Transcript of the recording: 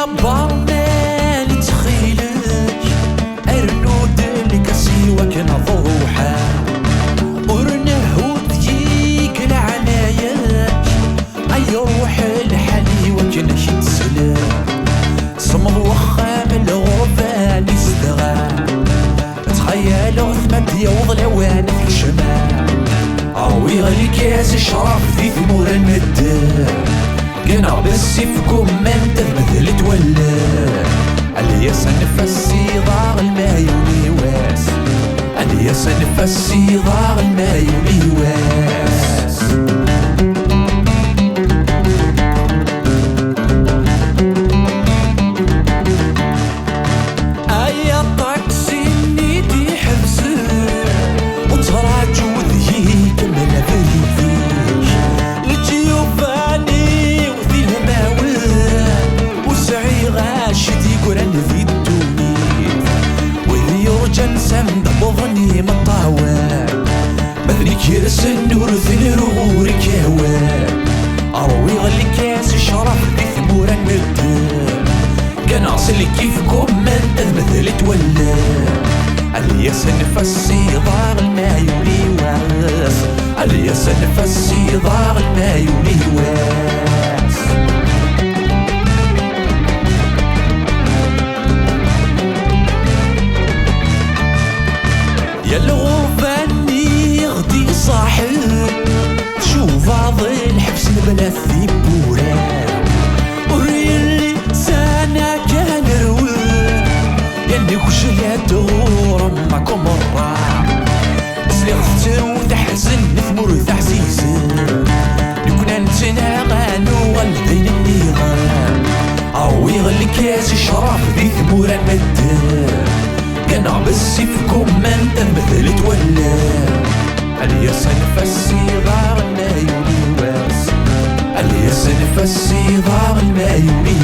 يا برمان تخيلك أرنود لكسي وكنا ضوحا ورنهو تجيك العنايات أي روح الحالي وكنا شتسلم صمد وخام الغرفة اللي استغام تخيل غثمة يوض العوان في الشمال عوي غالكاس شرف في ثمور المدار كنا بالسيفكم من تثبت تولى الياس نفسي ضاغ المايوني واس الياس نفسي ضاغ المايوني واس أي طاكسي نيدي حبسه وتراجو ذيك من فيك الجيوفاني وذي الماوي وسعي غاشد يقرن في الدنيا وذي يرجى نسمد بظني مطاوى مثلي كيرس النور ذي نور كاوى أروي غلي كاس شرف في ثمور المدار كان عصلي كيفكم من تثبت تولى الياس نفسي ضاغ المايوني واس الياس نفسي ضاغ المايوني واس يا الغرباني غدي صاحب شوف عضي الحبس بلا ثيبورا وريلي سانا كان روي يلي وشلات غورم معكم الرعب سلي غفتر وتحزن نثمر تحزيزن يكون انتنا غانو غالدين النيغان عوي غالي كاس شرف ذي ثمور المدار كان عبسيفكم من تنبثل تولى الياس نفسي ضاغ المايوني واس الياس نفسي ضاغ المايوني